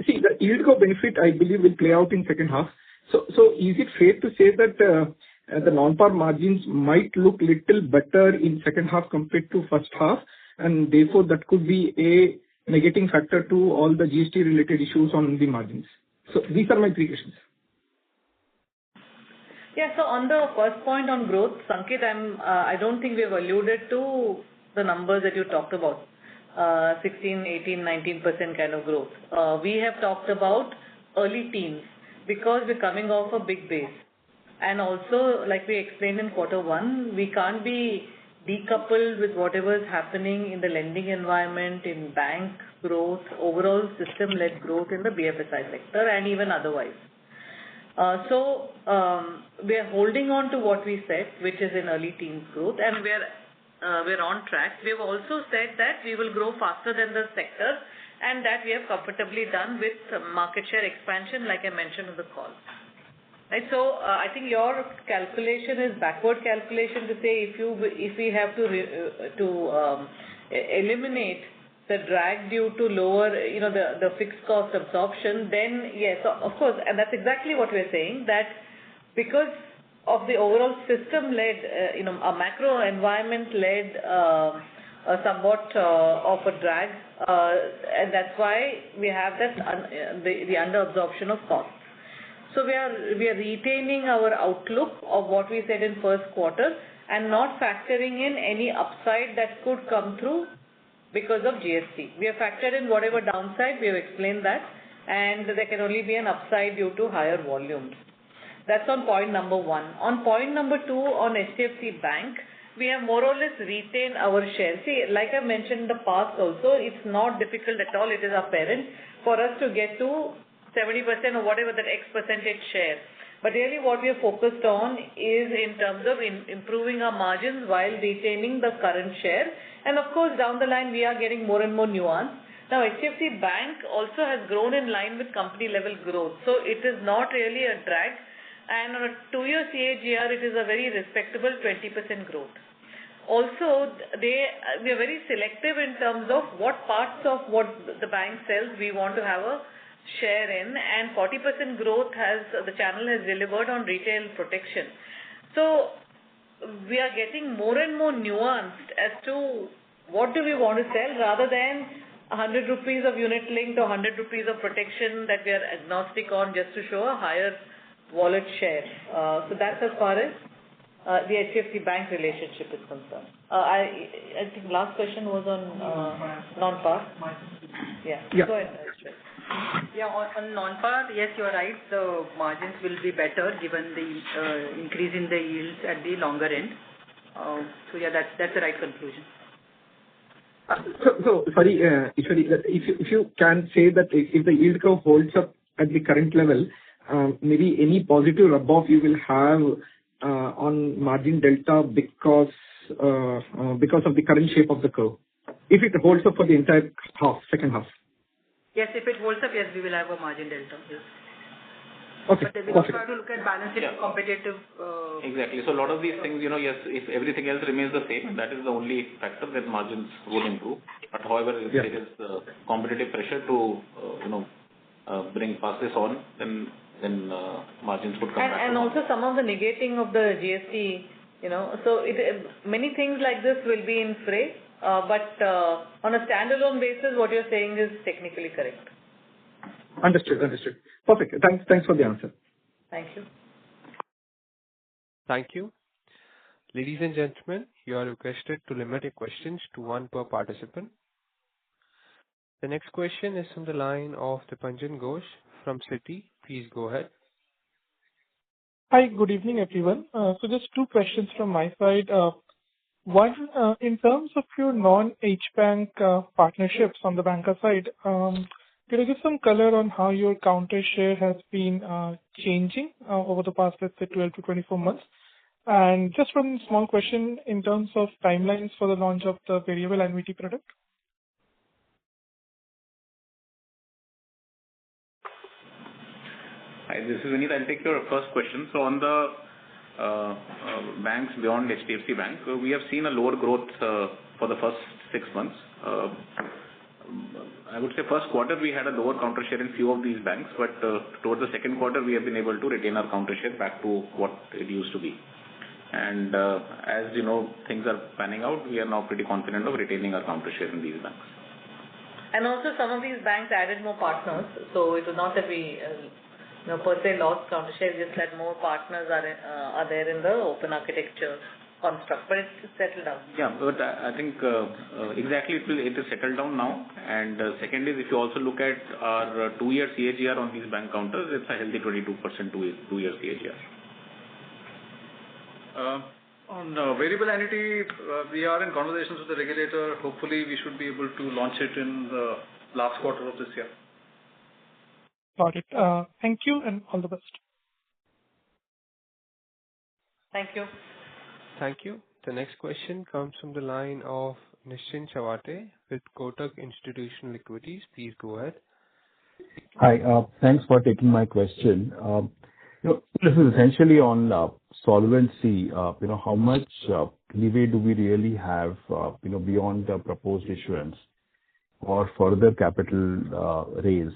See, the yield curve benefit, I believe, will play out in second half. So is it fair to say that the non-par margins might look little better in second half compared to first half, and therefore that could be a negating factor to all the GST-related issues on the margins? So these are my three questions. Yeah, so on the first point on growth, Sanket, I don't think we've alluded to the numbers that you talked about, 16, 18, 19% kind of growth. We have talked about early teens because we're coming off a big base. And also, like we explained in quarter one, we can't be decoupled with whatever is happening in the lending environment, in bank growth, overall system-led growth in the BFSI sector and even otherwise. So we are holding on to what we said, which is in early teens growth, and we're on track. We have also said that we will grow faster than the sector, and that we have comfortably done with market share expansion, like I mentioned in the call. Right, so I think your calculation is backward calculation to say if we have to eliminate the drag due to lower, the fixed cost absorption, then yes, of course, and that's exactly what we're saying, that because of the overall system-led, a macro environment-led somewhat of a drag, and that's why we have that the under-absorption of costs. So we are retaining our outlook of what we said in first quarter and not factoring in any upside that could come through because of GST. We have factored in whatever downside, we have explained that, and there can only be an upside due to higher volumes. That's on point number one. On point number two, on HDFC Bank, we have more or less retained our share. See, like I mentioned in the past also, it's not difficult at all, it is apparent for us to get to 70% or whatever that X percentage share. But really what we are focused on is in terms of improving our margins while retaining the current share. And of course, down the line, we are getting more and more nuance. Now, HDFC Bank also has grown in line with company level growth. So it is not really a drag. And on a 2-year CAGR, it is a very respectable 20% growth. Also, we are very selective in terms of what parts of what the bank sells we want to have a share in, and 40% growth the channel has delivered on retail protection. So we are getting more and more nuanced as to what do we want to sell rather than 100 rupees of unit linked or 100 rupees of protection that we are agnostic on just to show a higher wallet share. So that's as far as the HDFC Bank relationship is concerned. I think last question was on non-par. Yeah. Go ahead, Ashwin. Yeah, on non-par, yes, you are right. The margins will be better given the increase in the yields at the longer end. So yeah, that's the right conclusion. Sorry, Ishwari, if you can say that if the yield curve holds up at the current level, maybe any positive rub-off you will have on margin delta because of the current shape of the curve, if it holds up for the entire second half. Yes, if it holds up, yes, we will have a margin delta. Yes. Okay. But we also have to look at balancing competitive. Exactly. So a lot of these things, yes, if everything else remains the same, that is the only factor that margins will improve. But however, if there is competitive pressure to, pass this on, then margins would come back. And also some of the negating of the GST, so many things like this will be in fray. But on a standalone basis, what you're saying is technically correct. Understood. Perfect. Thanks for the answer. Thank you. Thank you. Ladies and gentlemen, you are requested to limit your questions to one per participant. The next question is from the line of Dipanjan Ghosh from Citi. Please go ahead. Hi, good evening, everyone. So just two questions from my side. One, in terms of your non-H bank partnerships on the banker side, can you give some color on how your counter share has been changing over the past, let's say, 12 to 24 months? And just one small question in terms of timelines for the launch of the variable annuity product. Hi, this is Vineet. I'll take your first question. So on the banks beyond HDFC Bank, we have seen a lower growth for the first 6 months. I would say first quarter we had a lower counter share in few of these banks, but towards the second quarter we have been able to retain our counter share back to what it used to be. And as you know, things are panning out, we are now pretty confident of retaining our counter share in these banks. And also some of these banks added more partners, so it was not that we per se lost counter share, just that more partners are there in the open architecture construct, but it's settled down. Yeah, but I think exactly it is settled down now. And second is, if you also look at our 2-year CAGR on these bank counters, it's a healthy 22% 2-year CAGR. On variable annuity, we are in conversations with the regulator. Hopefully, we should be able to launch it in the last quarter of this year. Got it. Thank you and all the best. Thank you. Thank you. The next question comes from the line of Nischint Chawathe with Kotak Institutional Equities. Please go ahead. Hi. Thanks for taking my question. This is essentially on solvency. How much leeway do we really have, beyond the proposed issuance or further capital raise?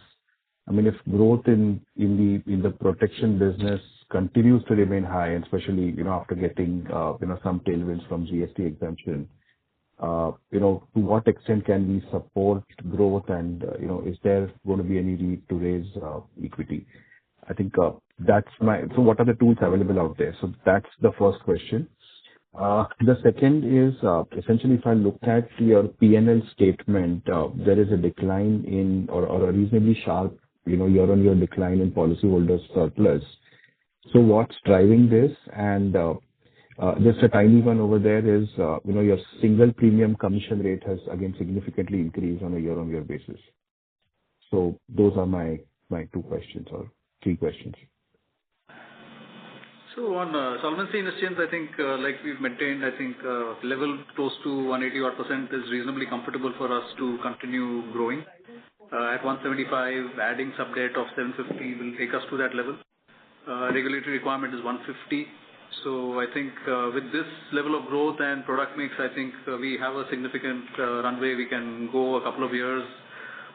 I mean, if growth in the protection business continues to remain high, and especially after getting some tailwinds from GST exemption, to what extent can we support growth, and is there going to be any need to raise equity? I think that's so what are the tools available out there? So that's the first question. The second is essentially if I look at your P&L statement, there is a decline in or a reasonably sharp year-on-year decline in policyholders surplus. So what's driving this? And just a tiny one over there is your single premium commission rate has again significantly increased on a year-on-year basis. So those are my two questions or three questions. So on solvency instance, I think like we've maintained, I think level close to 180% is reasonably comfortable for us to continue growing. At 175, adding sub-debt of 750 will take us to that level. Regulatory requirement is 150. So I think with this level of growth and product mix, I think we have a significant runway. We can go a couple of years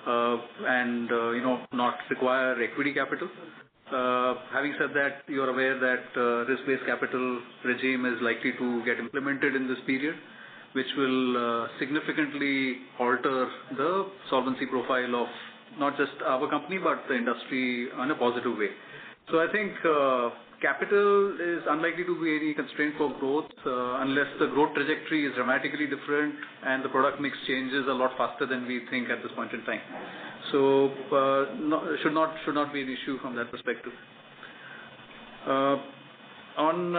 and not require equity capital. Having said that, you are aware that risk-based capital regime is likely to get implemented in this period, which will significantly alter the solvency profile of not just our company but the industry in a positive way. So I think capital is unlikely to be any constraint for growth unless the growth trajectory is dramatically different and the product mix changes a lot faster than we think at this point in time. So should not be an issue from that perspective. On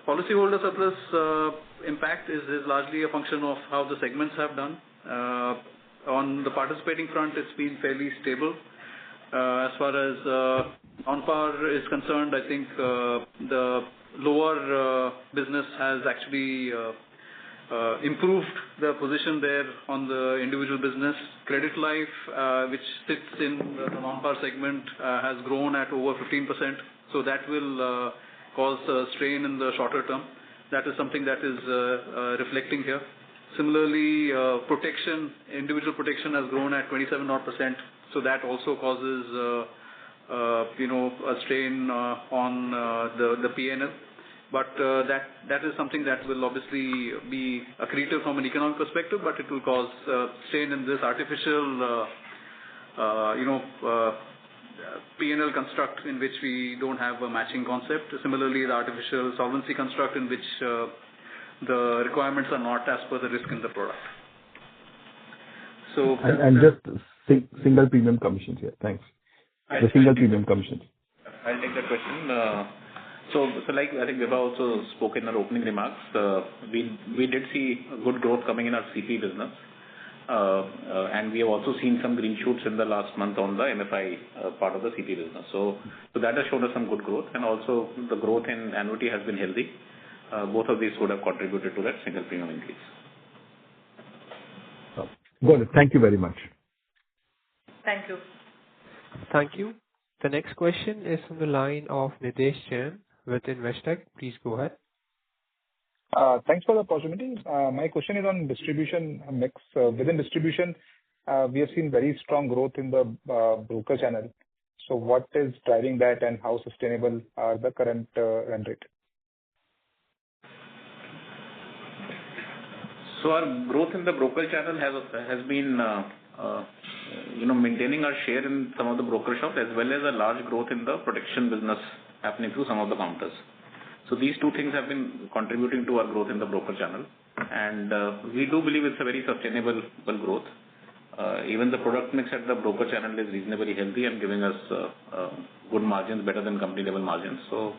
policyholder surplus impact is largely a function of how the segments have done. On the participating front, it's been fairly stable. As far as on-par is concerned, I think the lower business has actually improved the position there on the individual business. Credit life, which sits in the non-par segment, has grown at over 15%. So that will cause a strain in the shorter term. That is something that is reflecting here. Similarly, protection, individual protection has grown at 27%. So that also causes a strain on the P&L. But that is something that will obviously be accretive from an economic perspective, but it will cause strain in this artificial, P&L construct in which we don't have a matching concept. Similarly, the artificial solvency construct in which the requirements are not as per the risk in the product. So and just single premium commissions here. Thanks. The single premium commissions. I'll take that question. So like I think Vibha also spoke in our opening remarks, we did see good growth coming in our CP business. And we have also seen some green shoots in the last month on the MFI part of the CP business. So that has shown us some good growth, and also the growth in annuity has been healthy. Both of these would have contributed to that single premium increase. Got it. Thank you very much. Thank you. Thank you. The next question is from the line of Nidhesh Jain with Investec. Please go ahead. Thanks for the opportunity. My question is on distribution mix. Within distribution, we have seen very strong growth in the broker channel. So what is driving that, and how sustainable are the current run rate? So our growth in the broker channel has been maintaining our share in some of the broker shops, as well as a large growth in the protection business happening through some of the counters. So these two things have been contributing to our growth in the broker channel, and we do believe it's a very sustainable growth. Even the product mix at the broker channel is reasonably healthy and giving us good margins, better than company level margins. So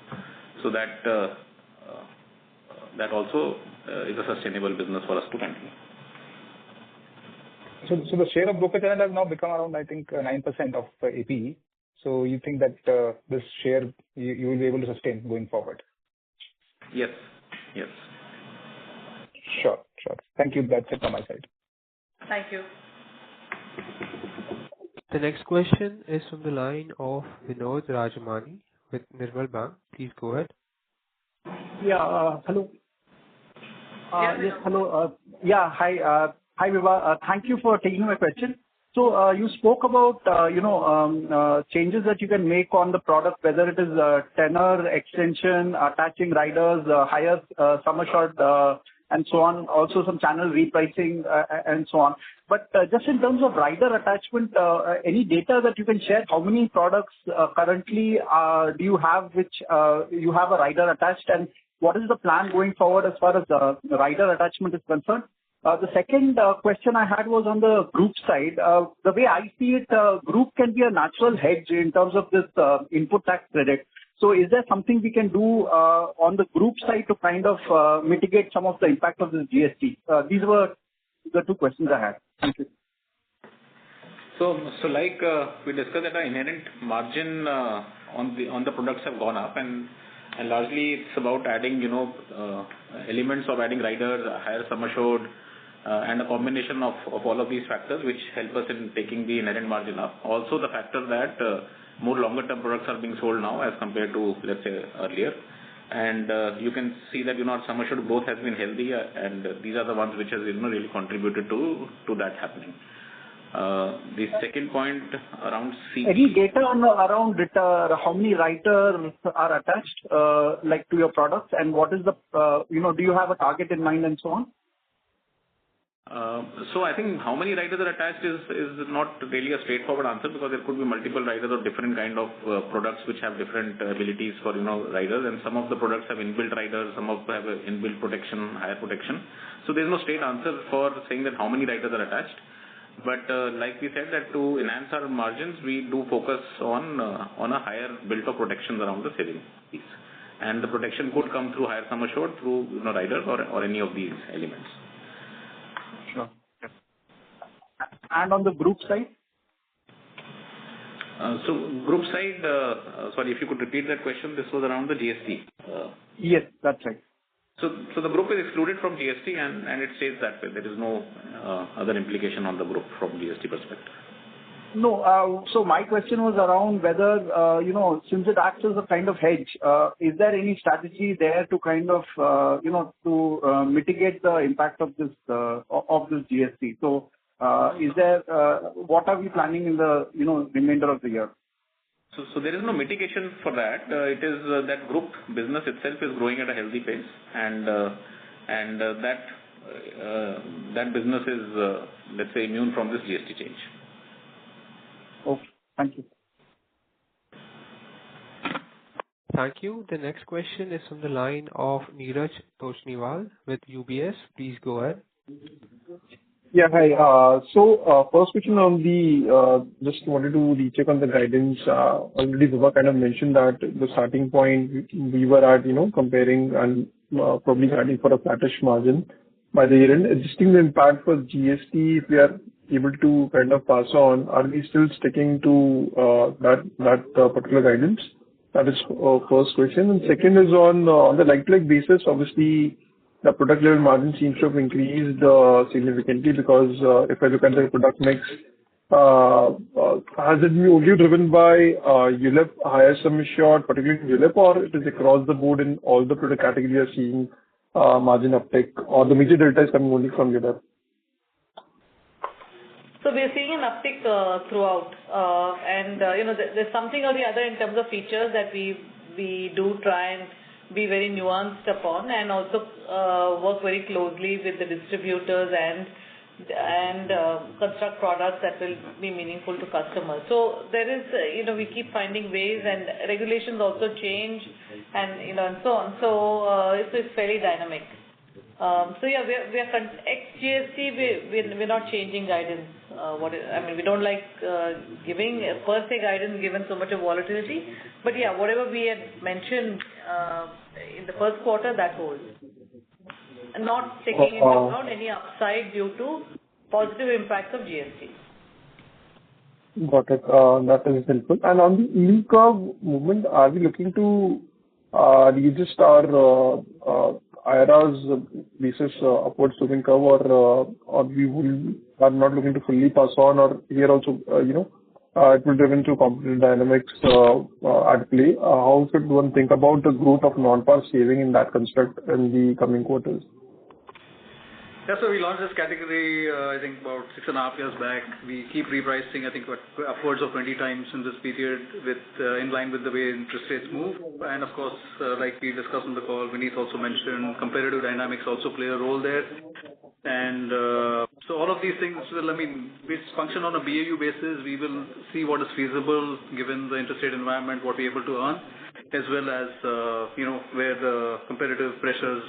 that also is a sustainable business for us to continue. So the share of broker channel has now become around, I think, 9% of APE. So you think that this share you will be able to sustain going forward? Yes. Sure. Thank you. That's it from my side. Thank you. The next question is from the line of Vinod Rajamani with Nirmal Bang. Please go ahead. Yeah. Hello. Yes, hello. Hi, Vibha. Thank you for taking my question. So you spoke about changes that you can make on the product, whether it is tenor extension, attaching riders, higher sum assured, and so on. Also some channel repricing and so on. But just in terms of rider attachment, any data that you can share? How many products currently do you have which you have a rider attached, and what is the plan going forward as far as the rider attachment is concerned? The second question I had was on the group side. The way I see it, group can be a natural hedge in terms of this input tax credit. So is there something we can do on the group side to kind of mitigate some of the impact of this GST? These were the two questions I had. Thank you. So like we discussed, that our inherent margin on the products have gone up, and largely it's about adding elements of adding riders, higher sum assured, and a combination of all of these factors which help us in taking the inherent margin up. Also the factor that more longer term products are being sold now as compared to, let's say, earlier. And you can see that our sum assured growth has been healthy, and these are the ones which has really contributed to that happening. The second point around CP. Any data around it, how many riders are attached like to your products, and what is the do you have a target in mind and so on? So I think how many riders are attached is not really a straightforward answer, because there could be multiple riders or different kind of products which have different abilities for riders, and some of the products have inbuilt riders, some of them have inbuilt protection, higher protection. So there's no straight answer for saying that how many riders are attached. But like we said, that to enhance our margins, we do focus on a higher built of protections around the saving piece, and the protection could come through higher sum assured, through riders or any of these elements. Sure. And on the group side? So group side, sorry, if you could repeat that question, this was around the GST. Yes, that's right. So the group is excluded from GST, and it stays that way. There is no other implication on the group from GST perspective. No, so my question was around whether, since it acts as a kind of hedge, is there any strategy there to kind of, to mitigate the impact of this GST? So, is there, what are we planning in the, remainder of the year? So there is no mitigation for that. It is that group business itself is growing at a healthy pace, and that business is, let's say, immune from this GST change. Okay, thank you. Thank you. The next question is from the line of Neeraj Toshniwal with UBS. Please go ahead. Yeah, hi. So first question on the, just wanted to recheck on the guidance. Already Vibha kind of mentioned that the starting point we were at, comparing and probably guiding for a flattish margin by the year end. Adjusting the impact for GST, if we are able to kind of pass on, are we still sticking to that particular guidance? That is first question. And second is on the like-to-like basis, obviously the product level margin seems to have increased significantly, because if I look at the product mix, has it been only driven by ULIP, higher sum assured, particularly in ULIP, or it is across the board in all the product categories you are seeing margin uptick, or the major delta is coming only from ULIP? So we are seeing an uptick throughout, and there's something or the other in terms of features that we do try and be very nuanced upon, and also work very closely with the distributors and construct products that will be meaningful to customers. So there is, we keep finding ways, and regulations also change, and and so on. So it's fairly dynamic. So yeah, we are ex-GST. We're not changing guidance. We don't like giving per se guidance given so much of volatility. But yeah, whatever we had mentioned in the first quarter, that holds. And not taking into account any upside due to positive impacts of GST. Got it. That is helpful. And on the yield curve movement, are we looking to readjust our IRRs basis upward sloping curve, or we are not looking to fully pass on, or here also, it will be driven through competitive dynamics at play? How should one think about the growth of non-par saving in that construct in the coming quarters? Yeah, so we launched this category, I think about 6.5 years back. We keep repricing, I think, upwards of 20 times in this period, in line with the way interest rates move. And of course, like we discussed on the call, Vineet also mentioned, competitive dynamics also play a role there. And so all of these things will, we function on a BAU basis. We will see what is feasible given the interest rate environment, what we're able to earn, as well as, where the competitive pressures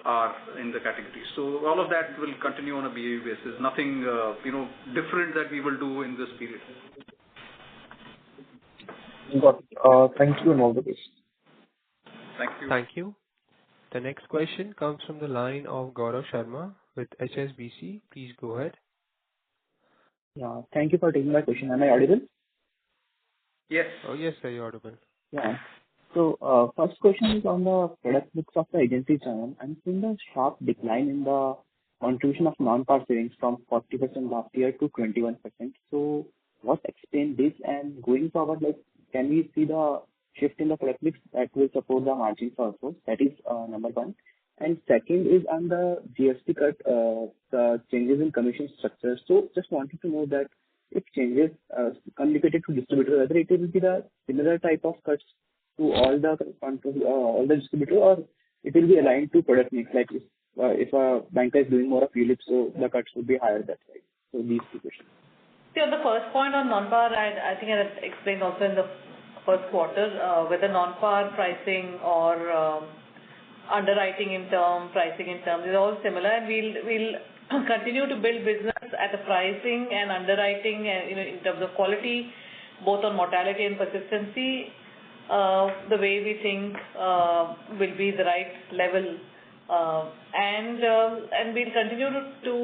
are in the category. So all of that will continue on a BAU basis. Nothing, different that we will do in this period. Got it. Thank you and all the best. Thank you. Thank you. The next question comes from the line of Gaurav Sharma with HSBC. Please go ahead. Yeah, thank you for taking my question. Am I audible? Yes. Oh, yes, sir, you're audible. Yeah. So, first question is on the product mix of the agency channel. I'm seeing a sharp decline in the contribution of non-par savings from 40% last year to 21%. So, what explains this? And going forward, can we see the shift in the product mix that will support the margins also? That is number one. And second is on the GST cut, the changes in commission structure. So, just wanted to know that if changes communicated to distributor, whether it will be the similar type of cuts to all the distributors, or it will be aligned to product mix, like if a banker is doing more of ULIP, so the cuts would be higher that side. So these two questions. See, on the first point on non-par, I think I had explained also in the first quarter, whether non-par pricing or underwriting in term, pricing in terms is all similar, and we'll continue to build business at a pricing and underwriting and in terms of quality, both on mortality and persistency, the way we think will be the right level, and we'll continue to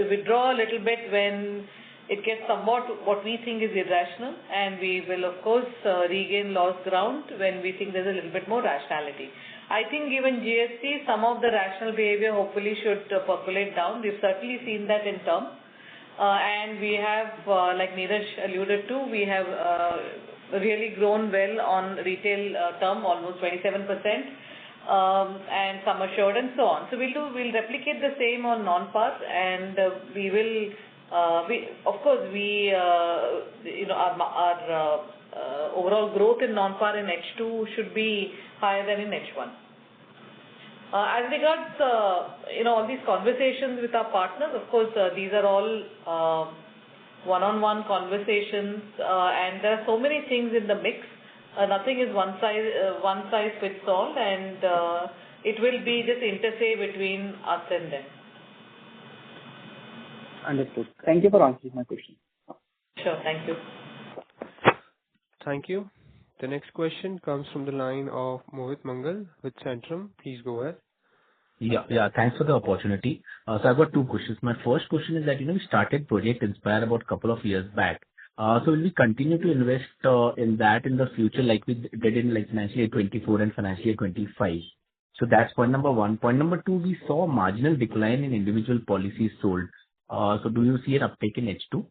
withdraw a little bit when it gets somewhat what we think is irrational, and we will of course regain lost ground when we think there's a little bit more rationality. I think given GST, some of the rational behavior hopefully should percolate down. We've certainly seen that in term, and we have, like Neeraj alluded to, we have really grown well on retail term, almost 27%. And sum assured and so on. So we'll replicate the same on non-par, and we will. Of course, our overall growth in non-par in H2 should be higher than in H1. As regards, all these conversations with our partners, of course, these are all one-on-one conversations, and there are so many things in the mix. Nothing is one size fits all, and it will be just interplay between us and them. Understood. Thank you for answering my question. Sure, thank you. Thank you. The next question comes from the line of Mohit Mangal with Centrum. Please go ahead. Yeah. Thanks for the opportunity. So I've got two questions. My first question is that, we started Project Inspire about a couple of years back. So will we continue to invest in that in the future like we did in financial year 24 and financial year 25? So that's point number one. Point number two, we saw a marginal decline in individual policies sold. So do you see an uptake in H2?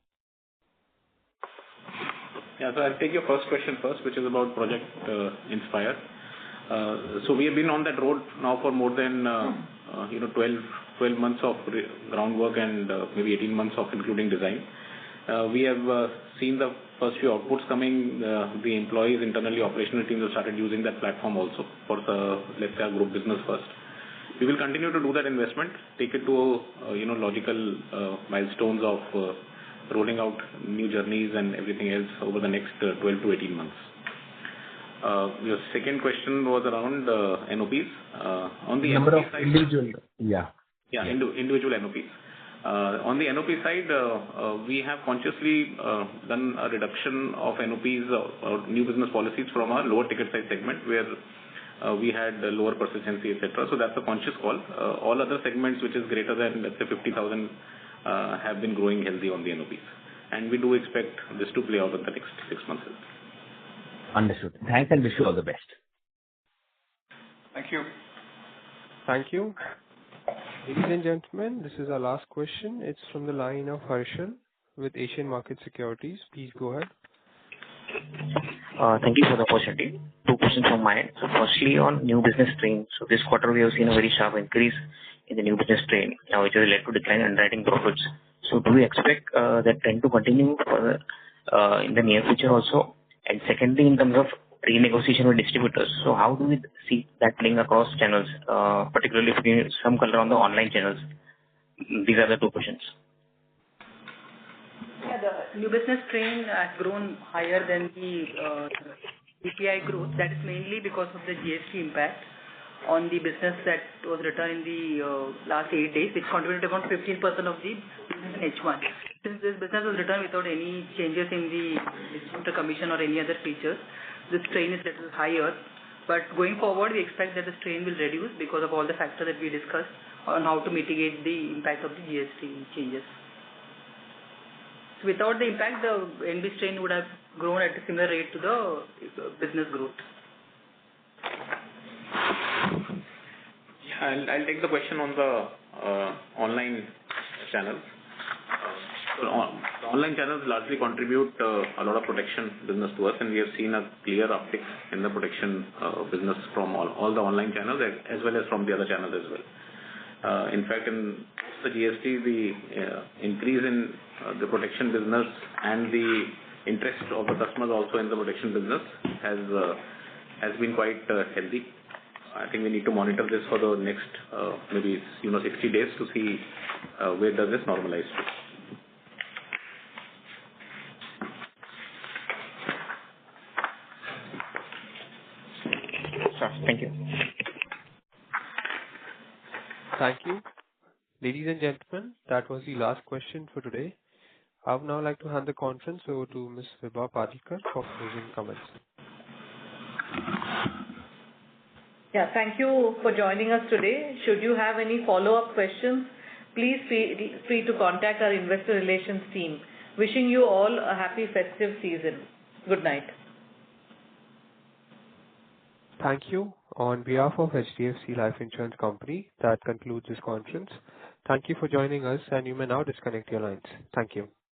Yeah, so I'll take your first question first, which is about Project Inspire. So we have been on that road now for more than 12 months of groundwork and maybe 18 months of including design. We have seen the first few outputs coming. The employees, internally operational teams have started using that platform also for let's say our group business first. We will continue to do that investment, take it to logical milestones of rolling out new journeys and everything else over the next 12 to 18 months. Your second question was around NOPs. On the number NOP of side, individual, individual NOPs. On the NOP side, we have consciously done a reduction of NOPs or new business policies from our lower ticket size segment where we had lower persistency, etc. So that's a conscious call. All other segments which is greater than, let's say, 50,000 have been growing healthy on the NOPs. And we do expect this to play out in the next 6 months. Understood. Thanks and wish you all the best. Thank you. Thank you. Ladies and gentlemen, this is our last question. It's from the line of Harshal with Asian Market Securities. Please go ahead. Thank you for the opportunity. Two questions from my end. So firstly, on new business strain. So this quarter we have seen a very sharp increase in the new business strain, which has led to decline in underwriting profits. So do we expect that trend to continue for in the near future also? And secondly, in terms of renegotiation with distributors, so how do we see that playing across channels, particularly if we need some color on the online channels? These are the two questions. Yeah, the new business strain has grown higher than the CPI growth. That is mainly because of the GST impact on the business that was returned in the last 8 days, which contributed about 15% of the business in H1. Since this business was returned without any changes in the distributor commission or any other features, the strain is little higher. But going forward, we expect that the strain will reduce because of all the factors that we discussed on how to mitigate the impact of the GST changes. So without the impact, the NB strain would have grown at a similar rate to the business growth. Yeah, I'll take the question on the online channels. So the online channels largely contribute a lot of protection business to us, and we have seen a clear uptick in the protection business from all the online channels as well as from the other channels as well. In fact, in the GST, the increase in the protection business and the interest of the customers also in the protection business has been quite healthy. I think we need to monitor this for the next maybe 60 days to see where does this normalize to. Sure. Thank you. Thank you. Ladies and gentlemen, that was the last question for today. I would now like to hand the conference over to Ms. Vibha Padilkar for closing comments. Yeah, thank you for joining us today. Should you have any follow-up questions, please feel free to contact our investor relations team. Wishing you all a happy festive season. Good night. Thank you. On behalf of HDFC Life Insurance Company, that concludes this conference. Thank you for joining us, and you may now disconnect your lines. Thank you.